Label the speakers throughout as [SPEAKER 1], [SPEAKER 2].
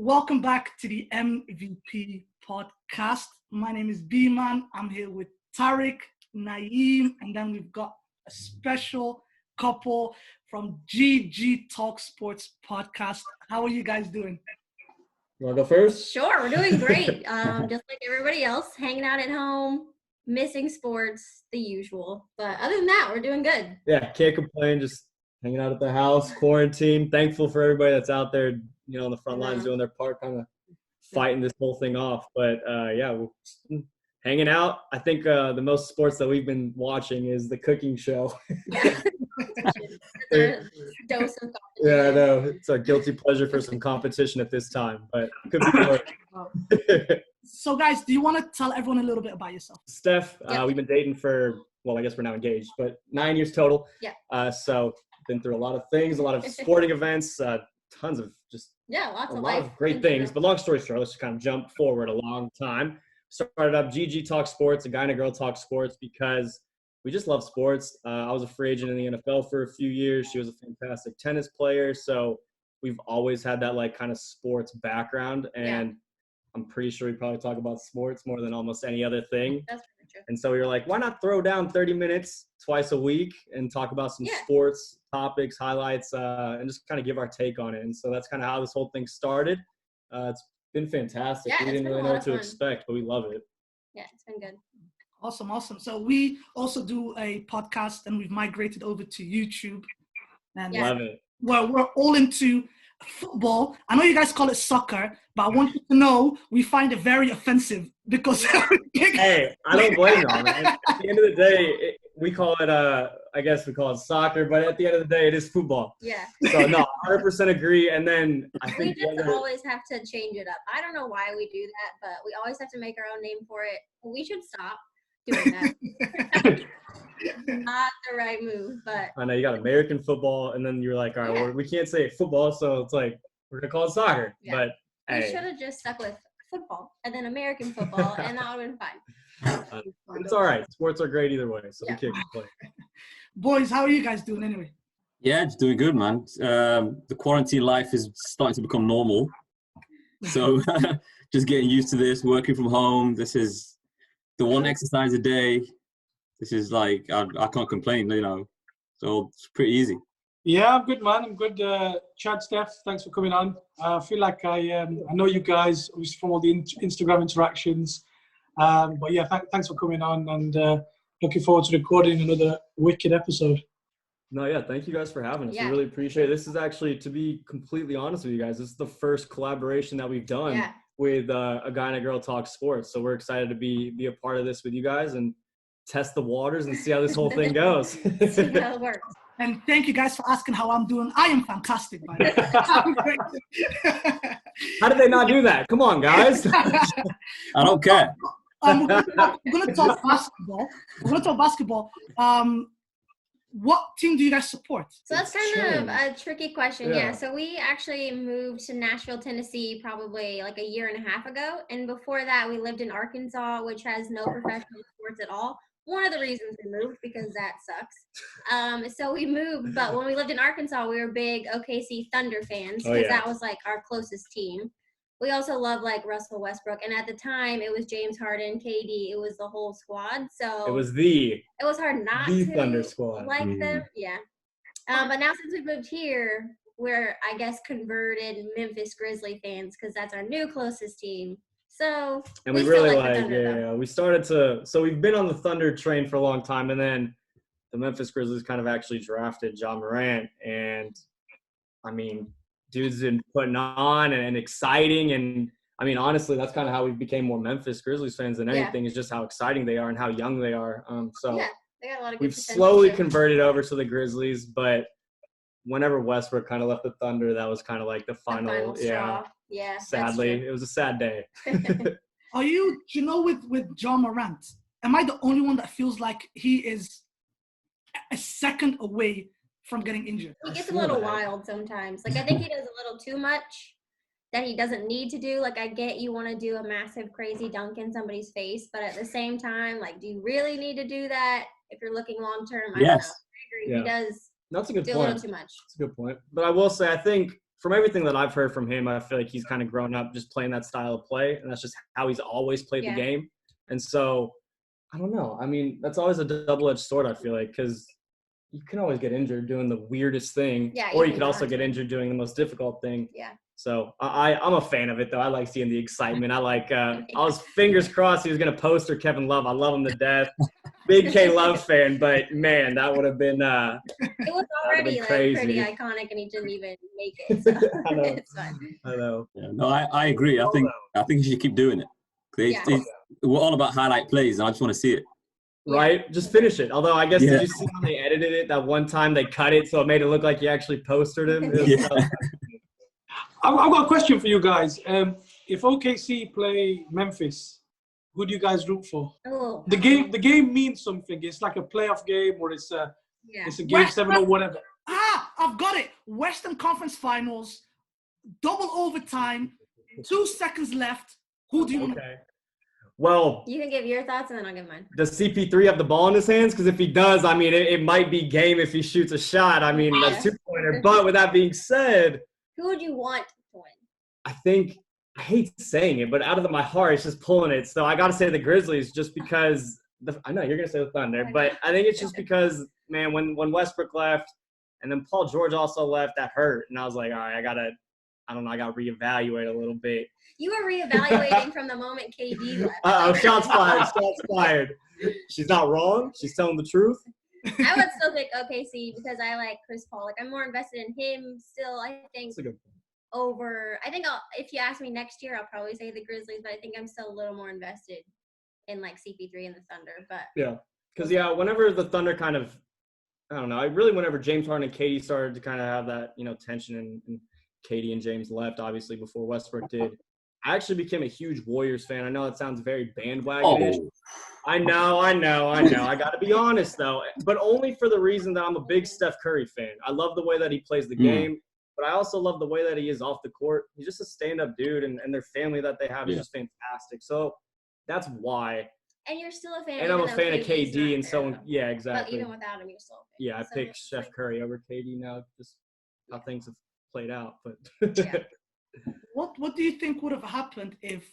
[SPEAKER 1] Welcome back to the MVP podcast. My name is B-Man. I'm here with Tariq, Naeem, and then we've got a special couple from GGTALKSPORTS podcast. How are you guys doing?
[SPEAKER 2] You want to go first?
[SPEAKER 3] Sure, we're doing great. Just like everybody else, hanging out at home, missing sports, the usual. But other than that, we're doing good.
[SPEAKER 2] Yeah, can't complain. Just hanging out at the house, quarantine. Thankful for everybody that's out there, on the front lines doing their part, kind of fighting this whole thing off. But yeah, we're hanging out. I think the most sports that we've been watching is the cooking show.
[SPEAKER 3] Yeah. Dose of competition.
[SPEAKER 2] Yeah, I know. It's a guilty pleasure for some competition at this time, but it could be worse.
[SPEAKER 1] So, guys, do you want to tell everyone a little bit about yourself?
[SPEAKER 2] Steph,
[SPEAKER 3] Yep.
[SPEAKER 2] we've been dating for, I guess we're now engaged, but 9 years total.
[SPEAKER 3] Yeah.
[SPEAKER 2] So been through a lot of things, a lot of sporting events, tons of just
[SPEAKER 3] Lots
[SPEAKER 2] a
[SPEAKER 3] of
[SPEAKER 2] lot
[SPEAKER 3] life.
[SPEAKER 2] of great things. But long story short, let's just kind of jump forward a long time. Started up GG Talk Sports, a guy and a girl talk sports, because we just love sports. I was a free agent in the NFL for a few years. She was a fantastic tennis player. So we've always had that kind of sports background. And I'm pretty sure we probably talk about sports more than almost any other thing.
[SPEAKER 3] That's pretty true.
[SPEAKER 2] And so we were like, why not throw down 30 minutes twice a week and talk about some sports topics, highlights, and just kind of give our take on it. And so that's kind of how this whole thing started. It's been fantastic.
[SPEAKER 3] Yeah,
[SPEAKER 2] We didn't really know what to expect, but we love it.
[SPEAKER 3] Yeah, it's been good.
[SPEAKER 1] Awesome. So we also do a podcast, and we've migrated over to YouTube. And
[SPEAKER 2] Love it.
[SPEAKER 1] Well, we're all into football. I know you guys call it soccer, but I want you to know we find it very offensive because
[SPEAKER 2] hey, I don't blame y'all, man. At the end of the day, we call it I guess we call it soccer, but at the end of the day, it is football.
[SPEAKER 3] Yeah.
[SPEAKER 2] So no, 100% agree. And then I
[SPEAKER 3] We
[SPEAKER 2] think
[SPEAKER 3] just always have to change it up. I don't know why we do that, but we always have to make our own name for it. We should stop doing that. Not the right move, but
[SPEAKER 2] I know you got American football, and then you're like, all right, well, we can't say football, so it's like we're gonna call it soccer.
[SPEAKER 3] Yeah.
[SPEAKER 2] But
[SPEAKER 3] we
[SPEAKER 2] hey,
[SPEAKER 3] should have just stuck with football and then American football, and that would have been fine.
[SPEAKER 2] it's all right. Sports are great either way, so we can't complain.
[SPEAKER 1] Boys, how are you guys doing anyway?
[SPEAKER 4] Yeah, it's doing good, man. The quarantine life is starting to become normal. So just getting used to this, working from home. This is the one exercise a day. This is I can't complain, So it's pretty easy.
[SPEAKER 5] Yeah, I'm good, man. I'm good. Chad, Steph, thanks for coming on. I feel like I know you guys from all the Instagram interactions. But yeah, thanks for coming on, and looking forward to recording another wicked episode.
[SPEAKER 2] No, yeah, thank you guys for having us.
[SPEAKER 3] Yeah.
[SPEAKER 2] We really appreciate it. This is actually, to be completely honest with you guys, this is the first collaboration that we've done with a guy and a girl talk sports. So we're excited to be a part of this with you guys and test the waters and see how this whole thing goes.
[SPEAKER 3] See how it works.
[SPEAKER 1] And thank you guys for asking how I'm doing. I am fantastic, by the way.
[SPEAKER 2] How did they not do that? Come on, guys.
[SPEAKER 4] I don't care.
[SPEAKER 1] We're going to talk basketball. What team do you guys support?
[SPEAKER 3] So that's kind of a tricky question. Yeah. So we actually moved to Nashville, Tennessee, probably like a year and a half ago. And before that, we lived in Arkansas, which has no professional sports at all. One of the reasons we moved, because that sucks. So we moved, but when we lived in Arkansas, we were big OKC Thunder fans because that was our closest team. We also love Russell Westbrook, and at the time it was James Harden, KD, it was the whole squad. So
[SPEAKER 2] it was
[SPEAKER 3] hard not
[SPEAKER 2] the
[SPEAKER 3] to
[SPEAKER 2] Thunder squad
[SPEAKER 3] them. Yeah. But now since we moved here, we're converted Memphis Grizzly fans because that's our new closest team. So
[SPEAKER 2] and we really we started to. So we've been on the Thunder train for a long time, and then the Memphis Grizzlies kind of actually drafted Ja Morant, and I mean, dude's been putting on and exciting, and I mean, honestly, that's kind of how we became more Memphis Grizzlies fans than anything. Is just how exciting they are and how young they are. So
[SPEAKER 3] they got a lot of good
[SPEAKER 2] we've
[SPEAKER 3] potential
[SPEAKER 2] slowly
[SPEAKER 3] too.
[SPEAKER 2] converted over to the Grizzlies, but whenever Westbrook kind of left the Thunder, that was kind of like the final
[SPEAKER 3] straw. Yeah.
[SPEAKER 2] Sadly, it was a sad day.
[SPEAKER 1] Are you with Ja Morant, am I the only one that feels like he is a second away from getting injured?
[SPEAKER 3] He gets a little wild sometimes. I think he does a little too much that he doesn't need to do. I get you want to do a massive, crazy dunk in somebody's face, but at the same time, do you really need to do that if you're looking long term? I don't know. I agree.
[SPEAKER 2] Yeah.
[SPEAKER 3] He does
[SPEAKER 2] That's a good
[SPEAKER 3] do
[SPEAKER 2] point.
[SPEAKER 3] a little too much.
[SPEAKER 2] That's a good point. But I will say, I think from everything that I've heard from him, I feel like he's kind of grown up just playing that style of play, and that's just how he's always played the game. And so, I don't know. I mean, that's always a double-edged sword, I feel like, because you can always get injured doing the weirdest thing, or you could also get injured doing the most difficult thing.
[SPEAKER 3] Yeah.
[SPEAKER 2] So I'm a fan of it, though. I like seeing the excitement. I like I was fingers crossed he was going to poster Kevin Love. I love him to death. Big K Love fan, but man, that would have been it
[SPEAKER 3] was already like pretty iconic, and he didn't even make it. So
[SPEAKER 2] I know.
[SPEAKER 3] it's fun.
[SPEAKER 2] I know.
[SPEAKER 4] Yeah, no, I agree. I think you should keep doing it. We're all about highlight plays, and I just want to see it.
[SPEAKER 2] Right? Just finish it. Although I guess did you see how they edited it? That one time they cut it so it made it look like you actually postered him.
[SPEAKER 5] I've got a question for you guys. If OKC play Memphis, who do you guys root for?
[SPEAKER 3] Oh.
[SPEAKER 5] The game means something. It's like a playoff game, or it's a game 7 or whatever.
[SPEAKER 1] I've got it. Western Conference Finals, double overtime, 2 seconds left. Who do you want?
[SPEAKER 2] Okay. Well,
[SPEAKER 3] you can give your thoughts, and then I'll give mine.
[SPEAKER 2] Does CP3 have the ball in his hands? Because if he does, I mean, it might be game if he shoots a shot. I mean, that's 2-pointer. But with that being said,
[SPEAKER 3] who would you want to win?
[SPEAKER 2] I hate saying it, but out of my heart, it's just pulling it. So I got to say the Grizzlies just because I know you're going to say the Thunder, but I think it's just because, man, when Westbrook left and then Paul George also left, that hurt. And I was like, all right, I got to reevaluate a little bit.
[SPEAKER 3] You were reevaluating from the moment KD left.
[SPEAKER 2] Uh-oh, shots fired, shots fired. She's not wrong. She's telling the truth.
[SPEAKER 3] I would still pick OKC because I like Chris Paul. Like, I'm more invested in him still, I think, if you ask me next year, I'll probably say the Grizzlies, but I think I'm still a little more invested in, like, CP3 and the Thunder. But
[SPEAKER 2] yeah, because, whenever the Thunder kind of, I don't know, whenever James Harden and KD started to kind of have that, tension and KD and James left, obviously, before Westbrook did, I actually became a huge Warriors fan. I know it sounds very bandwagon-ish. Oh. I know. I got to be honest, though, but only for the reason that I'm a big Steph Curry fan. I love the way that he plays the game, but I also love the way that he is off the court. He's just a stand-up dude, and their family that they have is just fantastic. So that's why.
[SPEAKER 3] And you're still a fan.
[SPEAKER 2] And I'm a fan of KD, and so
[SPEAKER 3] yeah,
[SPEAKER 2] exactly.
[SPEAKER 3] But even without him, you're still a fan.
[SPEAKER 2] Yeah, I pick Steph Curry over KD now, just how things have played out. But
[SPEAKER 1] What do you think would have happened if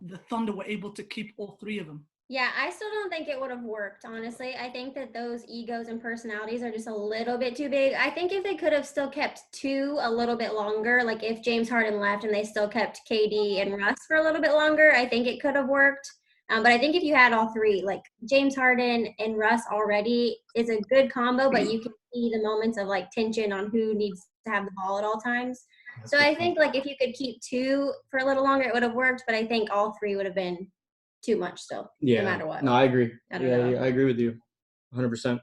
[SPEAKER 1] the Thunder were able to keep all 3 of them?
[SPEAKER 3] Yeah, I still don't think it would have worked, honestly. I think that those egos and personalities are just a little bit too big. I think if they could have still kept 2 a little bit longer, like if James Harden left and they still kept KD and Russ for a little bit longer, I think it could have worked. But I think if you had all 3, like James Harden and Russ already is a good combo, but you can see the moments of like tension on who needs to have the ball at all times. So I think like if you could keep 2 for a little longer, it would have worked. But I think all 3 would have been too much still, no matter what.
[SPEAKER 2] No, I agree.
[SPEAKER 3] I
[SPEAKER 2] agree with you 100%.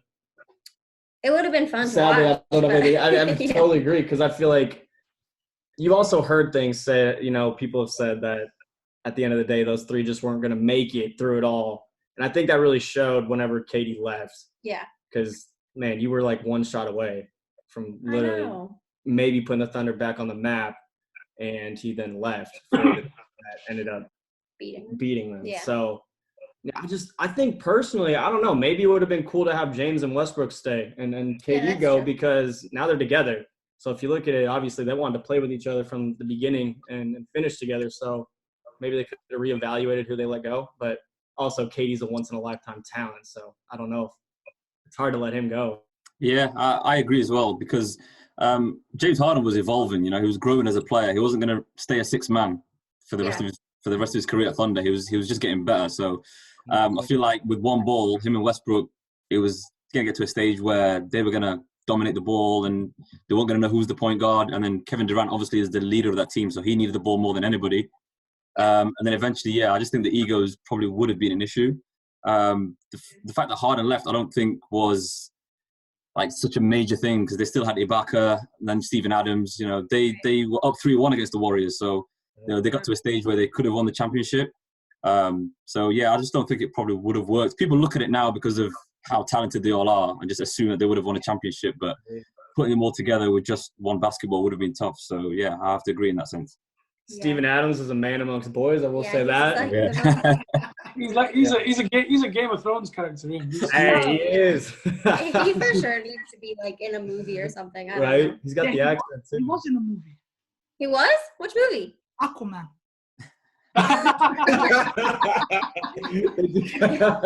[SPEAKER 3] It would have been fun
[SPEAKER 2] Sadly,
[SPEAKER 3] to watch.
[SPEAKER 2] I totally agree because I feel like you've also heard things say, people have said that at the end of the day, those 3 just weren't going to make it through it all. And I think that really showed whenever KD left.
[SPEAKER 3] Yeah.
[SPEAKER 2] Because, man, you were like 1 shot away from literally maybe putting the Thunder back on the map, and he then left. That ended up beating them.
[SPEAKER 3] Yeah.
[SPEAKER 2] So I think personally, I don't know, maybe it would have been cool to have James and Westbrook stay and KD go because now they're together. So if you look at it, obviously they wanted to play with each other from the beginning and finish together. So maybe they could have reevaluated who they let go. But also KD's a once-in-a-lifetime talent. So I don't know. It's hard to let him go.
[SPEAKER 4] Yeah, I agree as well because James Harden was evolving. He was growing as a player. He wasn't going to stay a 6th man for the rest of his career at Thunder. He was just getting better. So I feel like with one ball, him and Westbrook, it was going to get to a stage where they were going to dominate the ball and they weren't going to know who's the point guard. And then Kevin Durant obviously is the leader of that team, so he needed the ball more than anybody. And then eventually, I just think the egos probably would have been an issue. The fact that Harden left, I don't think was like such a major thing because they still had Ibaka and then Steven Adams. They were up 3-1 against the Warriors, so they got to a stage where they could have won the championship. I just don't think it probably would have worked. People look at it now because of how talented they all are and just assume that they would have won a championship, but putting them all together with just one basketball would have been tough. So I have to agree in that sense.
[SPEAKER 2] Steven Adams is a man amongst boys. I will say that.
[SPEAKER 5] He's a Game of Thrones character.
[SPEAKER 2] Hey, he is.
[SPEAKER 3] He for sure needs to be like in a movie or something. I don't know.
[SPEAKER 2] He's got the accent
[SPEAKER 1] He
[SPEAKER 2] too.
[SPEAKER 1] was in a movie.
[SPEAKER 3] He was? Which movie?
[SPEAKER 1] Aquaman.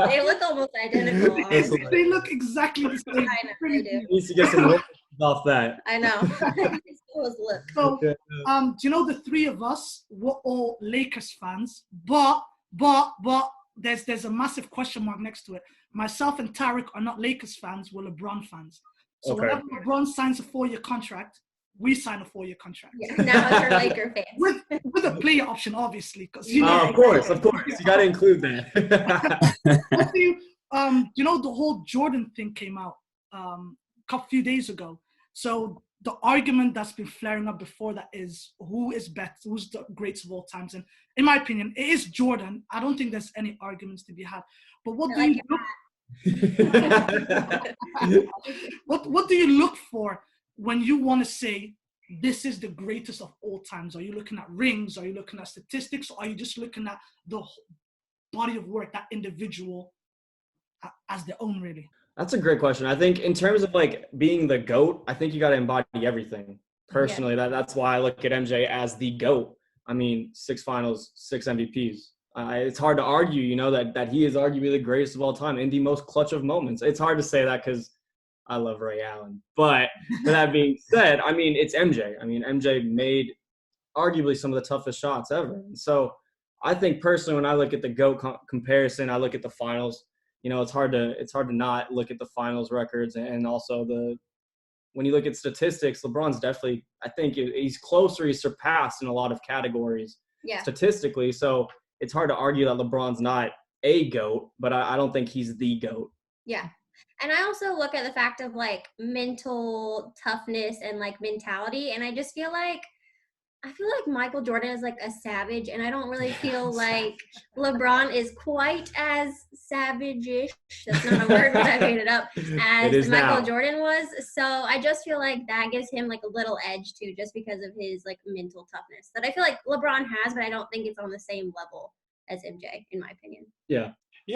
[SPEAKER 3] They look almost identical. Honestly.
[SPEAKER 1] They look exactly the same.
[SPEAKER 3] I know they do.
[SPEAKER 2] Needs to get some royalties off that.
[SPEAKER 3] I know. It's still his look.
[SPEAKER 1] So, do you know the three of us were all Lakers fans, but there's a massive question mark next to it. Myself and Tariq are not Lakers fans, we're LeBron fans. So whenever LeBron signs a 4-year contract, we sign a 4-year contract.
[SPEAKER 3] Yeah, now it's your Laker fans.
[SPEAKER 1] With a player option, obviously. Because
[SPEAKER 2] of course. You got to include that.
[SPEAKER 1] You know, the whole Jordan thing came out a few days ago. So the argument that's been flaring up before that is who's the greatest of all times. And in my opinion, it is Jordan. I don't think there's any arguments to be had. But what do you look for when you want to say this is the greatest of all times? Are you looking at rings? Are you looking at statistics? Or are you just looking at the body of work, that individual as their own, really?
[SPEAKER 2] That's a great question. I think in terms of like being the GOAT, I think you got to embody everything. Personally, that's why I look at MJ as the GOAT. I mean, 6 finals, 6 MVPs. It's hard to argue, you know, that he is arguably the greatest of all time in the most clutch of moments. It's hard to say that because I love Ray Allen. But with that being said, I mean, it's MJ. I mean, MJ made arguably some of the toughest shots ever. And so I think personally, when I look at the GOAT comparison, I look at the finals. You know, it's hard to not look at the finals records, and also when you look at statistics, LeBron's definitely, I think he's closer, he's surpassed in a lot of categories statistically. So it's hard to argue that LeBron's not a GOAT, but I don't think he's the GOAT.
[SPEAKER 3] Yeah. And I also look at the fact of like mental toughness and like mentality. And I just feel like Michael Jordan is like a savage, and I don't really feel like LeBron is quite as savage-ish. That's not a word, but I made it up. As Michael Jordan was. So I just feel like that gives him like a little edge too, just because of his like mental toughness that I feel like LeBron has, but I don't think it's on the same level as MJ, in my opinion.
[SPEAKER 5] Yeah,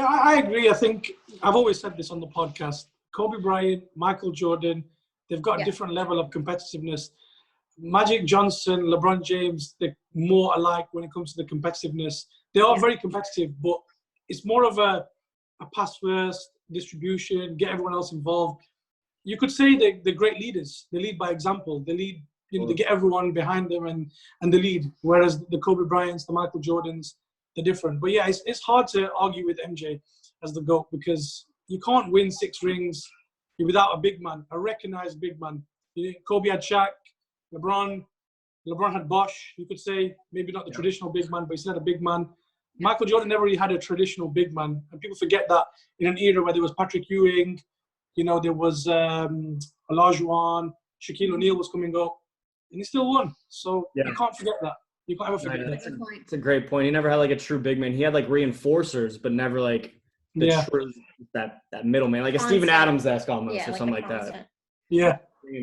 [SPEAKER 5] I agree. I think I've always said this on the podcast. Kobe Bryant, Michael Jordan, they've got a different level of competitiveness. Magic Johnson, LeBron James, they're more alike when it comes to the competitiveness. They are very competitive, but it's more of a pass first distribution, get everyone else involved. You could say they're great leaders. They lead by example. They lead, they get everyone behind them and they lead. Whereas the Kobe Bryants, the Michael Jordans, they're different. But yeah, it's hard to argue with MJ as the GOAT because you can't win 6 rings without a big man, a recognized big man. Kobe had Shaq. LeBron had Bosh. You could say maybe not the traditional big man, but he still had a big man. Michael Jordan never really had a traditional big man, and people forget that in an era where there was Patrick Ewing, there was Olajuwon, Shaquille O'Neal was coming up, and he still won. So you can't forget that. You can't ever forget that.
[SPEAKER 2] It's a great point. He never had like a true big man. He had like reinforcers, but never like the true that middleman, like a Steven Adams-esque almost, or something like that.
[SPEAKER 5] Yeah,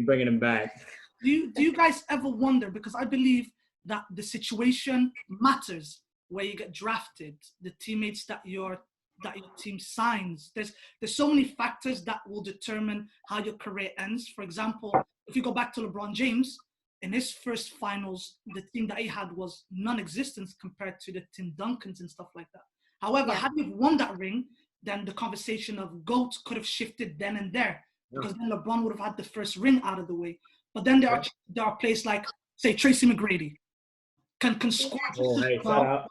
[SPEAKER 2] bringing him back.
[SPEAKER 1] Do you guys ever wonder, because I believe that the situation matters where you get drafted, the teammates that your team signs. There's so many factors that will determine how your career ends. For example, if you go back to LeBron James, in his first finals, the team that he had was non-existent compared to the Tim Duncans and stuff like that. However, had he won that ring, then the conversation of GOAT could have shifted then and there, because then LeBron would have had the first ring out of the way. But then there are players like, say, Tracy McGrady, can score just as well.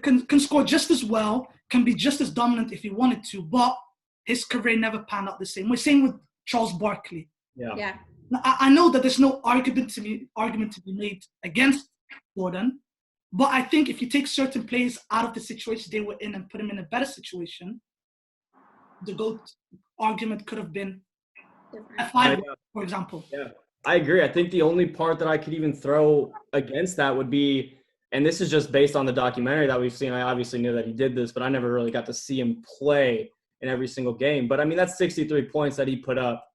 [SPEAKER 1] Can score just as well, can be just as dominant if he wanted to, but his career never panned out the same way. Same with Charles Barkley.
[SPEAKER 3] Yeah.
[SPEAKER 1] Now, I know that there's no argument to be made against Jordan, but I think if you take certain players out of the situation they were in and put them in a better situation, the GOAT argument could have been a 5, for example.
[SPEAKER 2] Yeah, I agree. I think the only part that I could even throw against that would be, and this is just based on the documentary that we've seen. I obviously knew that he did this, but I never really got to see him play in every single game. But I mean, that's 63 points that he put up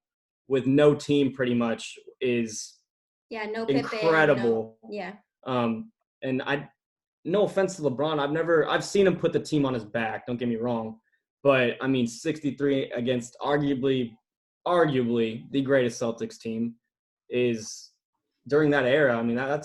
[SPEAKER 2] with no team pretty much is
[SPEAKER 3] no
[SPEAKER 2] incredible.
[SPEAKER 3] Pippen,
[SPEAKER 2] And no offense to LeBron, I've seen him put the team on his back. Don't get me wrong, but I mean, 63 against arguably the greatest Celtics team is during that era. I mean, I got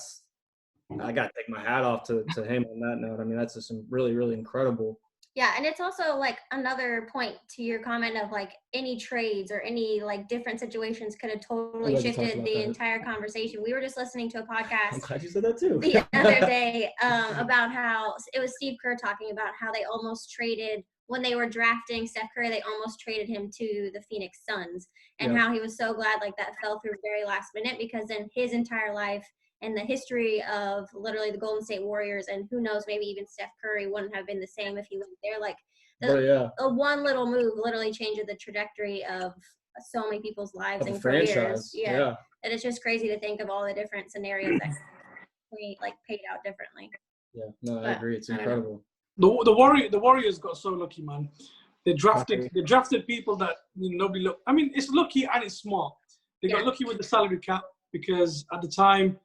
[SPEAKER 2] to take my hat off to him on that note. I mean, that's just some really, really incredible.
[SPEAKER 3] Yeah, and it's also like another point to your comment of like any trades or any like different situations could have totally shifted the entire conversation. We were just listening to a podcast.
[SPEAKER 2] I'm glad you said that too.
[SPEAKER 3] The other day about how it was Steve Kerr talking about how they almost traded when they were drafting Steph Curry. They almost traded him to the Phoenix Suns, and how he was so glad like that fell through very last minute, because in his entire life and the history of literally the Golden State Warriors, and who knows, maybe even Steph Curry wouldn't have been the same if he went there. Like the one little move literally changed the trajectory of so many people's lives and careers.
[SPEAKER 2] Franchise. Yeah.
[SPEAKER 3] And it's just crazy to think of all the different scenarios that like paid out differently.
[SPEAKER 2] Yeah, no, I agree. It's incredible.
[SPEAKER 5] The Warriors got so lucky, man. They drafted people that nobody looked. I mean, it's lucky and it's smart. They got lucky with the salary cap, because at the time,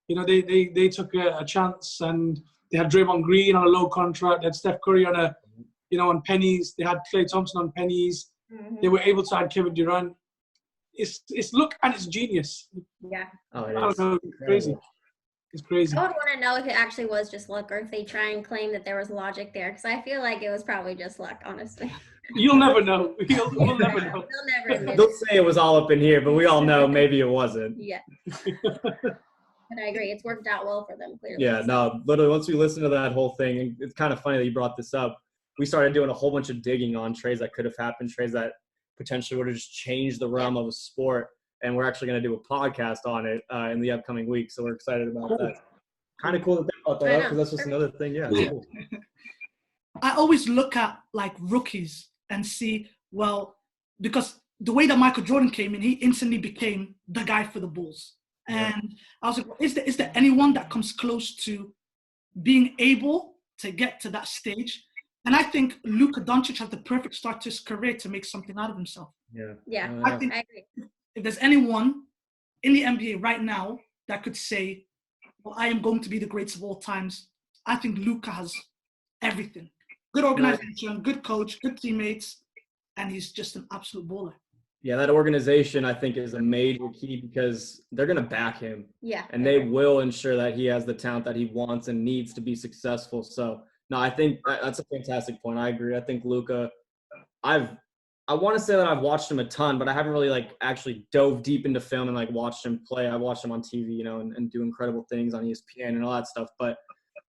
[SPEAKER 5] they took a chance, and they had Draymond Green on a low contract. They had Steph Curry on on pennies. They had Klay Thompson on pennies. Mm-hmm. They were able to add Kevin Durant. It's luck and it's genius.
[SPEAKER 3] Yeah.
[SPEAKER 2] Oh,
[SPEAKER 5] I don't know. It's crazy. It's crazy.
[SPEAKER 3] I would want to know if it actually was just luck, or if they try and claim that there was logic there, because I feel like it was probably just luck, honestly.
[SPEAKER 5] You'll never know. We'll never know.
[SPEAKER 3] They'll never admit
[SPEAKER 2] They'll say it was all up in here, but we all know maybe it wasn't.
[SPEAKER 3] Yeah. But I agree. It's worked out well for them, clearly.
[SPEAKER 2] Yeah, no, literally, once we listened to that whole thing, and it's kind of funny that you brought this up, we started doing a whole bunch of digging on trades that could have happened, trades that potentially would have just changed the realm of a sport, and we're actually going to do a podcast on it in the upcoming week, so we're excited about that. Kind of cool to think about that, because that's just another thing. Yeah. Cool.
[SPEAKER 1] I always look at like rookies and see, well, because the way that Michael Jordan came in, he instantly became the guy for the Bulls. And I was like, well, is there anyone that comes close to being able to get to that stage? And I think Luka Doncic has the perfect start to his career to make something out of himself.
[SPEAKER 3] Yeah.
[SPEAKER 1] I think
[SPEAKER 3] I agree.
[SPEAKER 1] If there's anyone in the NBA right now that could say, well, I am going to be the greatest of all times, I think Luka has everything. Good organization, good coach, good teammates, and he's just an absolute baller.
[SPEAKER 2] Yeah, that organization, I think, is a major key, because they're going to back him.
[SPEAKER 3] Yeah.
[SPEAKER 2] And they will ensure that he has the talent that he wants and needs to be successful. So, no, I think that's a fantastic point. I agree. I think Luka, I want to say that I've watched him a ton, but I haven't really actually dove deep into film and watched him play. I watched him on TV, and do incredible things on ESPN and all that stuff. But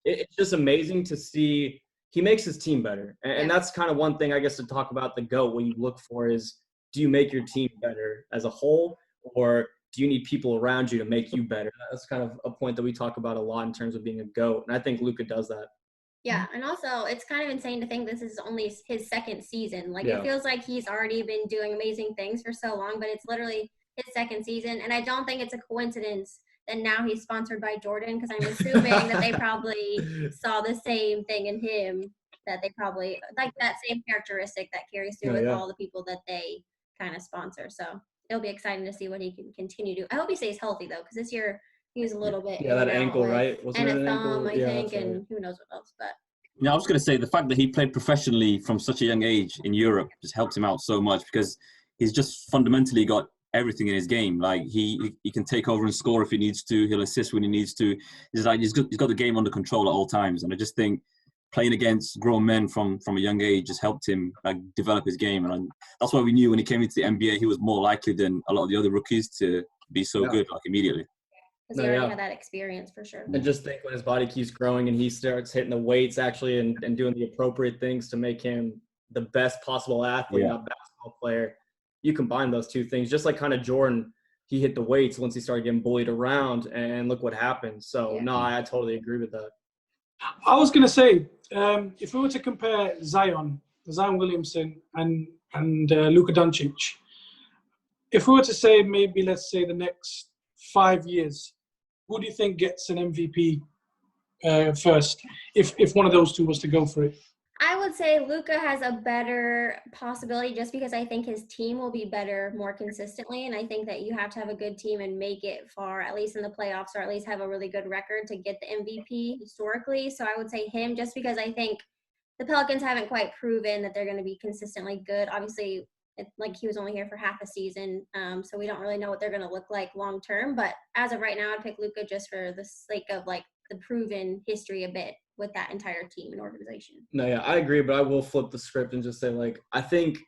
[SPEAKER 2] it's just amazing to see he makes his team better. And that's kind of one thing, I guess, to talk about the GOAT, what you look for is, do you make your team better as a whole, or do you need people around you to make you better? That's kind of a point that we talk about a lot in terms of being a GOAT. And I think Luka does that.
[SPEAKER 3] Yeah, and also it's kind of insane to think this is only his second season. It feels like he's already been doing amazing things for so long, but it's literally his second season. And I don't think it's a coincidence that now he's sponsored by Jordan, because I'm assuming that they probably saw the same thing in him, that they probably like that same characteristic that carries through with all the people that they kind of sponsor. So it'll be exciting to see what he can continue to do. I hope he stays healthy though, because this year he was a little bit
[SPEAKER 2] that ankle, right?
[SPEAKER 3] Wasn't and a thumb, I think, and who knows what else. But
[SPEAKER 4] I was going to say the fact that he played professionally from such a young age in Europe just helped him out so much, because he's just fundamentally got everything in his game. He can take over and score if he needs to. He'll assist when he needs to. He's got the game under control at all times, and I just think playing against grown men from a young age just helped him develop his game. And that's why we knew when he came into the NBA, he was more likely than a lot of the other rookies to be so good immediately.
[SPEAKER 3] Because he already had that experience for sure.
[SPEAKER 2] And just think when his body keeps growing and he starts hitting the weights actually and doing the appropriate things to make him the best possible athlete, not basketball player, you combine those two things. Just like kind of Jordan, he hit the weights once he started getting bullied around, and look what happened. So, no, I totally agree with that.
[SPEAKER 5] I was going to say, if we were to compare Zion Williamson and Luka Doncic, if we were to say maybe, let's say, the next 5 years, who do you think gets an MVP first, if one of those two was to go for it?
[SPEAKER 3] I would say Luka has a better possibility just because I think his team will be better more consistently. And I think that you have to have a good team and make it far, at least in the playoffs, or at least have a really good record to get the MVP historically. So I would say him just because I think the Pelicans haven't quite proven that they're going to be consistently good. Obviously, like he was only here for half a season, so we don't really know what they're going to look like long term. But as of right now, I'd pick Luka just for the sake of like the proven history a bit with that entire team and organization.
[SPEAKER 2] No, yeah, I agree, but I will flip the script and just say, like, I think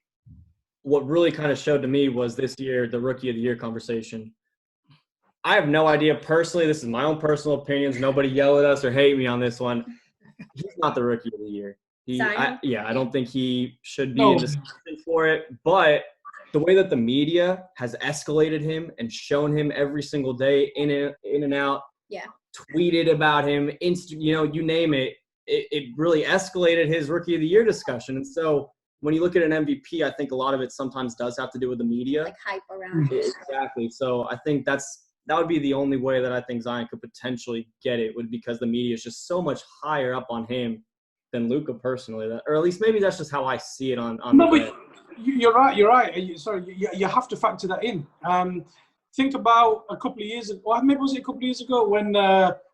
[SPEAKER 2] what really kind of showed to me was this year, the Rookie of the Year conversation. I have no idea personally. This is my own personal opinions. Nobody yell at us or hate me on this one. He's not the Rookie of the Year. I don't think he should be in discussion for it. But the way that the media has escalated him and shown him every single day in and out, tweeted about him, you name it, it really escalated his Rookie of the Year discussion. And so when you look at an MVP, I think a lot of it sometimes does have to do with the media.
[SPEAKER 3] Like hype around it.
[SPEAKER 2] Exactly. So I think that would be the only way that I think Zion could potentially get it, would because the media is just so much higher up on him than Luka personally, or at least maybe that's just how I see it on
[SPEAKER 5] No,
[SPEAKER 2] the
[SPEAKER 5] but you're right. You have to factor that in. Think about a couple of years ago, or maybe was it a couple of years ago when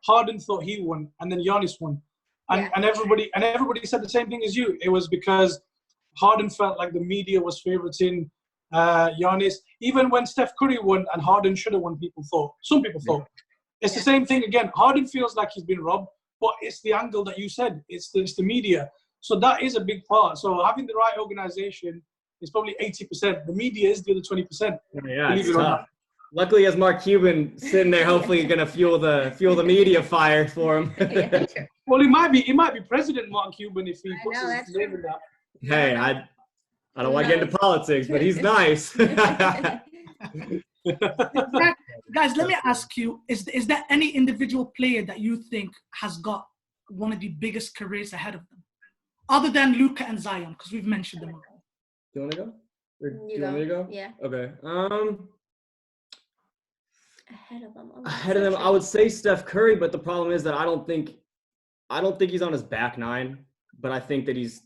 [SPEAKER 5] Harden thought he won and then Giannis won, and everybody said the same thing as you. It was because Harden felt like the media was favoriting Giannis. Even when Steph Curry won and Harden should have won, some people thought. It's the same thing again. Harden feels like he's been robbed, but it's the angle that you said. It's the media. So that is a big part. So having the right organization is probably 80%. The media is the other 20%.
[SPEAKER 2] Yeah, it's tough. Luckily, he has Mark Cuban sitting there, hopefully going to fuel the media fire for him.
[SPEAKER 5] Well, he might be President Mark Cuban if he puts his name in that.
[SPEAKER 2] Hey, I don't want to get into politics, but he's nice.
[SPEAKER 1] Guys, let me ask you, is there any individual player that you think has got one of the biggest careers ahead of them? Other than Luka and Zion, because we've mentioned them all.
[SPEAKER 2] Do you want to go? Do you want me to go?
[SPEAKER 3] Yeah.
[SPEAKER 2] Okay.
[SPEAKER 3] Ahead of them,
[SPEAKER 2] I would say Steph Curry, but the problem is that I don't think he's on his back nine, but I think that he's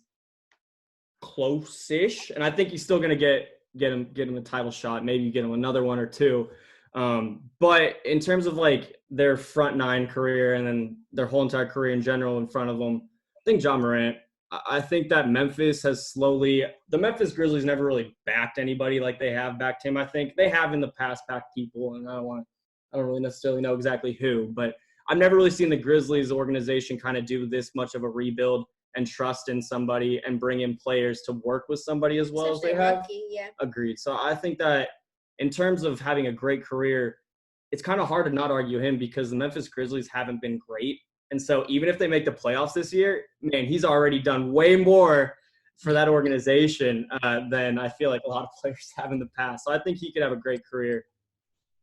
[SPEAKER 2] close-ish, and I think he's still going to get him a title shot, maybe get him another one or two. But in terms of like their front nine career and then their whole entire career in general in front of them, I think Ja Morant. I think that Memphis has the Memphis Grizzlies never really backed anybody like they have backed him. I think they have in the past backed people, and I don't really necessarily know exactly who, but I've never really seen the Grizzlies organization kind of do this much of a rebuild and trust in somebody and bring in players to work with somebody as well as they have. Agreed. So I think that in terms of having a great career, it's kind of hard to not argue him because the Memphis Grizzlies haven't been great. And so even if they make the playoffs this year, man, he's already done way more for that organization than I feel like a lot of players have in the past. So I think he could have a great career.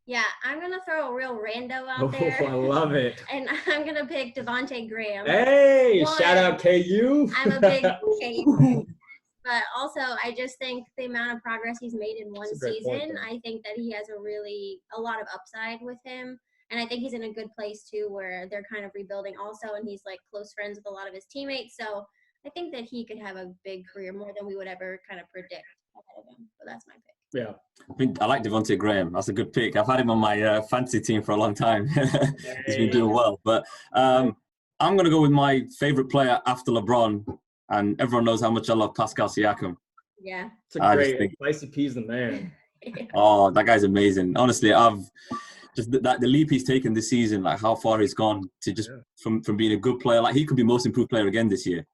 [SPEAKER 3] Yeah, I'm going to throw a real rando out there.
[SPEAKER 2] I love it.
[SPEAKER 3] And I'm going to pick Devontae Graham.
[SPEAKER 2] Hey, shout out KU.
[SPEAKER 3] I'm a big KU. But also, I just think the amount of progress he's made in one season, I think that he has a lot of upside with him. And I think he's in a good place, too, where they're kind of rebuilding also. And he's, like, close friends with a lot of his teammates. So I think that he could have a big career, more than we would ever kind of predict ahead of him. But that's my pick.
[SPEAKER 2] Yeah.
[SPEAKER 4] I like Devontae Graham. That's a good pick. I've had him on my fantasy team for a long time. He's been doing well. But I'm going to go with my favorite player after LeBron. And everyone knows how much I love Pascal Siakam.
[SPEAKER 3] Yeah.
[SPEAKER 2] It's a great spicy peas the man.
[SPEAKER 4] Oh, that guy's amazing. Honestly, the leap he's taken this season, like how far he's gone to just from being a good player. Like he could be most improved player again this year,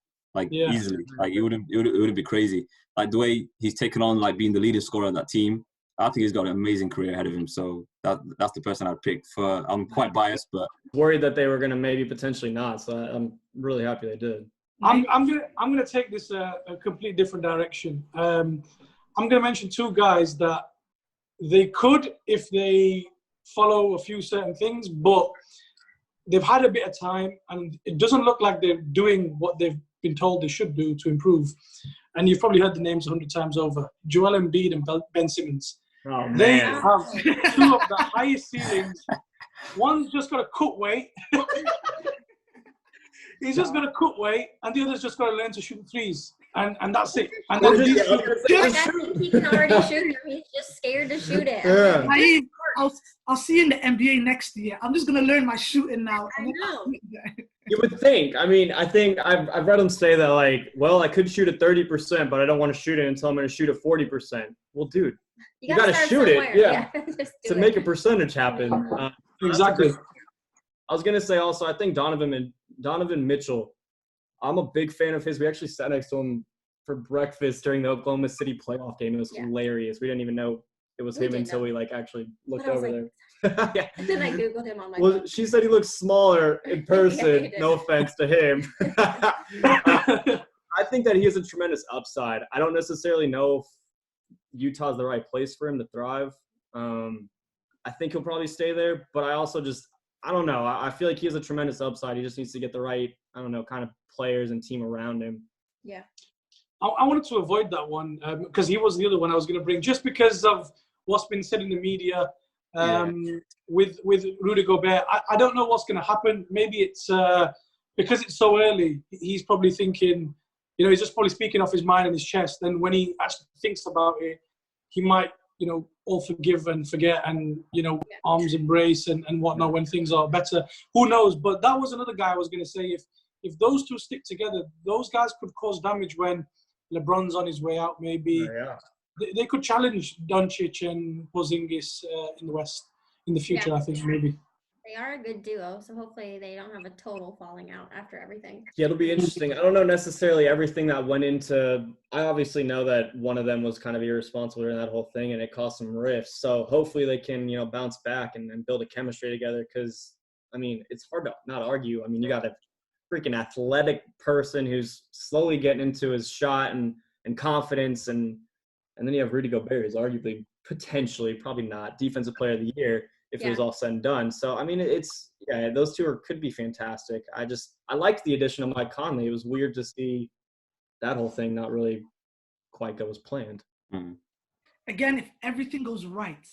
[SPEAKER 4] easily. Like it would be crazy. Like the way he's taken on, like being the leading scorer on that team. I think he's got an amazing career ahead of him. So that's the person I'd pick. I'm quite biased, but
[SPEAKER 2] worried that they were going to maybe potentially not. So I'm really happy they did.
[SPEAKER 5] I'm gonna take this a completely different direction. I'm gonna mention two guys that they could if they follow a few certain things, but they've had a bit of time and it doesn't look like they're doing what they've been told they should do to improve. And you've probably heard the names 100 times over: Joel Embiid and Ben Simmons.
[SPEAKER 2] Oh, man.
[SPEAKER 5] They have two of the highest ceilings. One's just got to cut weight. He's just going to cut weight, and the other's just got to learn to shoot threes. And that's it. And
[SPEAKER 2] Well,
[SPEAKER 5] then
[SPEAKER 2] just-
[SPEAKER 5] these
[SPEAKER 2] I was
[SPEAKER 5] two,
[SPEAKER 2] gonna say,
[SPEAKER 3] Like,
[SPEAKER 2] just
[SPEAKER 3] I
[SPEAKER 2] shoot.
[SPEAKER 3] think he can already shoot them. He's just scared to shoot it.
[SPEAKER 2] Yeah.
[SPEAKER 1] Naeem, I'll see you in the NBA next year. I'm just gonna learn my shooting now.
[SPEAKER 3] I know.
[SPEAKER 2] You would think. I mean, I think I've read him say that, like, well, I could shoot at 30%, but I don't want to shoot it until I'm going to shoot at 40%. Well, dude, you gotta
[SPEAKER 3] start
[SPEAKER 2] shoot it,
[SPEAKER 3] somewhere.
[SPEAKER 2] yeah.
[SPEAKER 3] Just
[SPEAKER 2] to
[SPEAKER 3] do
[SPEAKER 2] make a
[SPEAKER 3] it.
[SPEAKER 2] percentage happen.
[SPEAKER 5] exactly.
[SPEAKER 2] I was going to say also, I think Donovan Mitchell, I'm a big fan of his. We actually sat next to him for breakfast during the Oklahoma City playoff game. It was hilarious. We didn't even know it was him until we like actually looked over there. Yeah.
[SPEAKER 3] And then I Googled him on my
[SPEAKER 2] Well,
[SPEAKER 3] phone.
[SPEAKER 2] she said he looks smaller in person.
[SPEAKER 3] Yeah, he did.
[SPEAKER 2] No offense to him. I think that he has a tremendous upside. I don't necessarily know if Utah's the right place for him to thrive. I think he'll probably stay there, but I also I don't know. I feel like he has a tremendous upside. He just needs to get the right, I don't know, kind of players and team around him.
[SPEAKER 3] Yeah.
[SPEAKER 5] I wanted to avoid that one because he was the other one I was going to bring, just because of what's been said in the media with Rudy Gobert. I don't know what's going to happen. Maybe it's because it's so early. He's probably thinking, he's just probably speaking off his mind and his chest. And when he actually thinks about it, he might, all forgive and forget and, arms embrace and whatnot when things are better. Who knows? But that was another guy I was going to say, if those two stick together, those guys could cause damage when LeBron's on his way out, maybe. They could challenge Doncic and Porzingis in the West in the future, I think, maybe.
[SPEAKER 3] They are a good duo, so hopefully they don't have a total falling out after everything.
[SPEAKER 2] Yeah, it'll be interesting. I don't know necessarily everything that went into – I obviously know that one of them was kind of irresponsible in that whole thing, and it caused some rifts. So hopefully they can, bounce back and build a chemistry together because, I mean, it's hard to not argue. I mean, you got a freaking athletic person who's slowly getting into his shot and confidence, and then you have Rudy Gobert, who's arguably, potentially, probably not, Defensive Player of the Year if it was all said and done. So, I mean, those two could be fantastic. I liked the addition of Mike Conley. It was weird to see that whole thing not really quite go as planned.
[SPEAKER 4] Mm.
[SPEAKER 1] Again, if everything goes right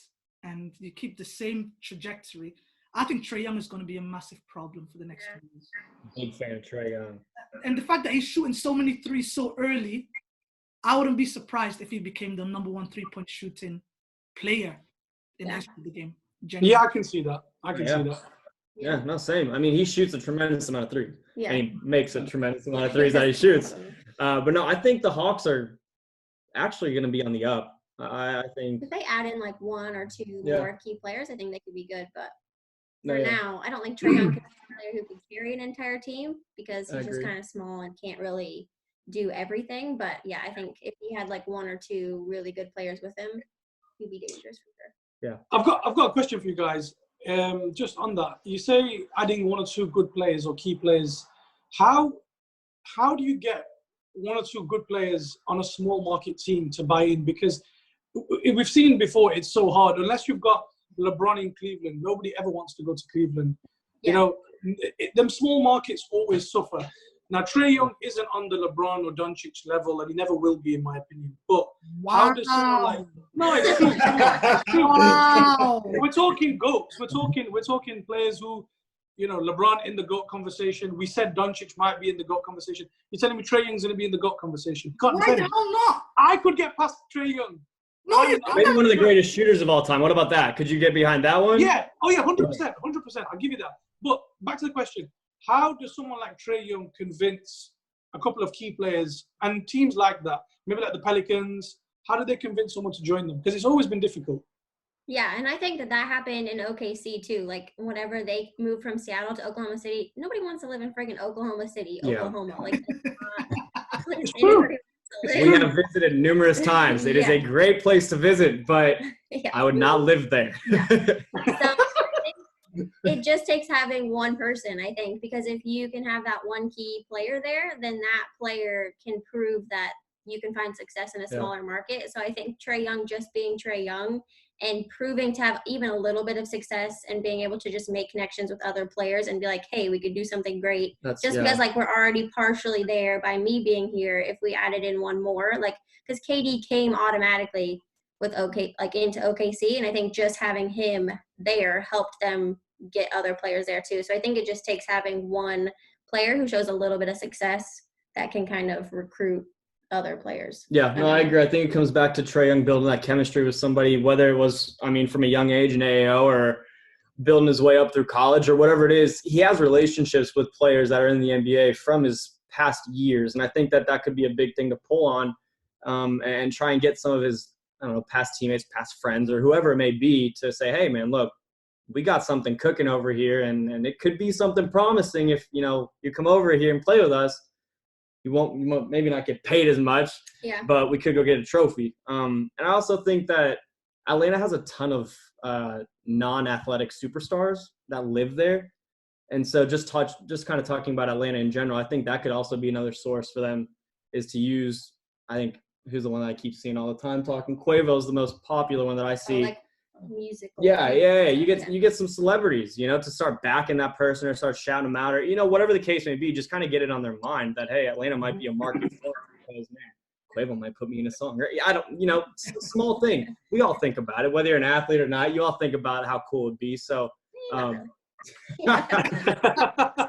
[SPEAKER 1] and you keep the same trajectory, I think Trae Young is going to be a massive problem for the next 2 years.
[SPEAKER 2] Big fan of Trae Young.
[SPEAKER 1] And the fact that he's shooting so many threes so early, I wouldn't be surprised if he became the number one three-point shooting player in the history of the game. Genuinely.
[SPEAKER 5] Yeah, I can see that. See that.
[SPEAKER 2] Yeah, no, same. I mean, he shoots a tremendous amount of threes.
[SPEAKER 3] Yeah.
[SPEAKER 2] And he makes a tremendous amount of threes that he shoots. But no, I think the Hawks are actually going to be on the up. I think
[SPEAKER 3] If they add in like one or two more key players, I think they could be good. But for now, I don't think Trae Young can be a player who could carry an entire team because he's just kind of small and can't really do everything. But yeah, I think if he had like one or two really good players with him, he'd be dangerous for sure.
[SPEAKER 2] Yeah.
[SPEAKER 5] I've got a question for you guys. Just on that, you say adding one or two good players or key players. How do you get one or two good players on a small market team to buy in? Because we've seen before, it's so hard. Unless you've got LeBron in Cleveland, nobody ever wants to go to Cleveland.
[SPEAKER 3] Yeah.
[SPEAKER 5] Them small markets always suffer. Now, Trae Young isn't on the LeBron or Doncic level, and he never will be, in my opinion. But how does someone like – no, it's true. It's true.
[SPEAKER 1] Wow.
[SPEAKER 5] We're talking GOATs. We're talking players who, LeBron in the GOAT conversation. We said Doncic might be in the GOAT conversation. You're telling me Trae Young's going to be in the GOAT conversation?
[SPEAKER 1] Why the hell not?
[SPEAKER 5] I could get past Trae Young.
[SPEAKER 1] No, you
[SPEAKER 2] maybe one of the greatest shooters of all time. What about that? Could you get behind that one?
[SPEAKER 5] Yeah. Oh, yeah, 100%. 100%. I'll give you that. But back to the question. How does someone like Trae Young convince a couple of key players and teams like that, maybe like the Pelicans, how do they convince someone to join them? Because it's always been difficult.
[SPEAKER 3] Yeah, and I think that happened in OKC too. Like whenever they moved from Seattle to Oklahoma City, nobody wants to live in friggin' Oklahoma City, Oklahoma. Like
[SPEAKER 5] It's true.
[SPEAKER 2] We have visited numerous times. It is a great place to visit, but I would not live there.
[SPEAKER 3] So it just takes having one person, I think, because if you can have that one key player there, then that player can prove that you can find success in a smaller market. So I think Trae Young just being Trae Young and proving to have even a little bit of success and being able to just make connections with other players and be like, hey, we could do something great. Because like we're already partially there by me being here. If we added in one more, like, because KD came automatically with into OKC, and I think just having him there helped them get other players there too. So I think it just takes having one player who shows a little bit of success that can kind of recruit other players.
[SPEAKER 2] Yeah, no, I agree. I think it comes back to Trae Young building that chemistry with somebody, whether it was, I mean, from a young age in AAO or building his way up through college or whatever it is. He has relationships with players that are in the NBA from his past years, and I think that could be a big thing to pull on, and try and get some of his, I don't know, past teammates, past friends, or whoever it may be to say, hey, man, look, we got something cooking over here, and it could be something promising if, you know, you come over here and play with us. You won't maybe not get paid as much, but we could go get a trophy. And I also think that Atlanta has a ton of non-athletic superstars that live there. And so just kind of talking about Atlanta in general, I think that could also be another source for them, is to use, I think, who's the one that I keep seeing all the time talking? Quavo's the most popular one that I see.
[SPEAKER 3] Like musical.
[SPEAKER 2] Yeah. You get some celebrities, you know, to start backing that person or start shouting them out, or, you know, whatever the case may be, just kind of get it on their mind that, hey, Atlanta might be a market for it because, man, Quavo might put me in a song. I don't, you know, it's a small thing. We all think about it, whether you're an athlete or not. You all think about how cool it'd be. So, all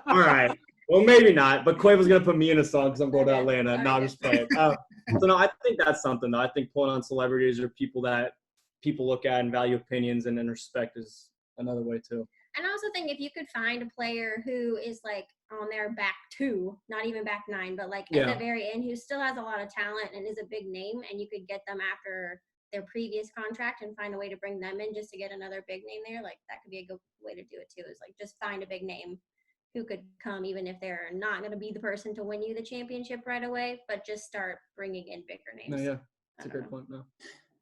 [SPEAKER 2] right. Well, maybe not, but Quavo's going to put me in a song because I'm going to Atlanta. No, I'm just playing. So, no, I think that's something, though. I think pulling on celebrities or people that people look at and value opinions and respect is another way, too.
[SPEAKER 3] And I also think if you could find a player who is, like, on their back 2, not even back 9, but, like, at the very end, who still has a lot of talent and is a big name, and you could get them after their previous contract and find a way to bring them in just to get another big name there, like, that could be a good way to do it, too, is, like, just find a big name who could come even if they're not going to be the person to win you the championship right away, but just start bringing in bigger names.
[SPEAKER 2] No, yeah, that's a great point. No,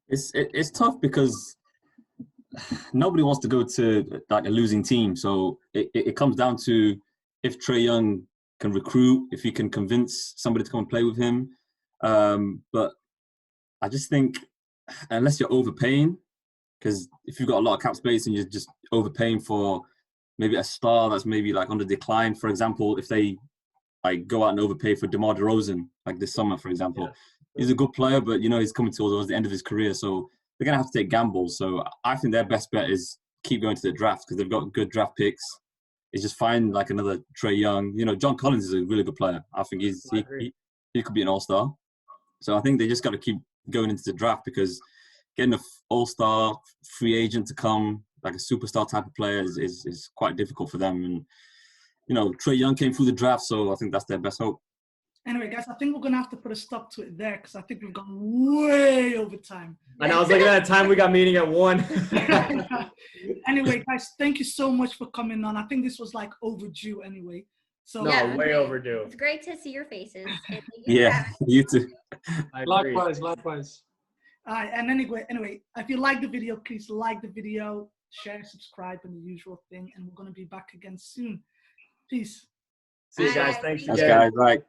[SPEAKER 4] it's tough because nobody wants to go to like a losing team. So it comes down to if Trae Young can recruit, if he can convince somebody to come and play with him. But I just think unless you're overpaying, because if you've got a lot of cap space and you're just overpaying for maybe a star that's maybe like on the decline, for example, if they like go out and overpay for DeMar DeRozan, like this summer, for example, he's a good player, but you know, he's coming towards the end of his career. So they're going to have to take gambles. So I think their best bet is keep going to the draft because they've got good draft picks. Is just find like another Trae Young. You know, John Collins is a really good player. I think he could be an all-star. So I think they just got to keep going into the draft because getting an all-star free agent to come, like a superstar type of player is quite difficult for them. And, you know, Trae Young came through the draft, so I think that's their best hope.
[SPEAKER 1] Anyway, guys, I think we're going to have to put a stop to it there because I think we've gone way over time.
[SPEAKER 2] And I was looking at the time we got meeting at 1.
[SPEAKER 1] Anyway, guys, thank you so much for coming on. I think this was like overdue anyway. So
[SPEAKER 2] way overdue.
[SPEAKER 3] It's great to see your faces.
[SPEAKER 4] You too.
[SPEAKER 5] Likewise.
[SPEAKER 1] All right, and anyway, if you like the video, please like the video, share, subscribe, and the usual thing. And we're going to be back again soon. Peace.
[SPEAKER 2] See you guys. Thanks again.
[SPEAKER 4] Guys. Bye.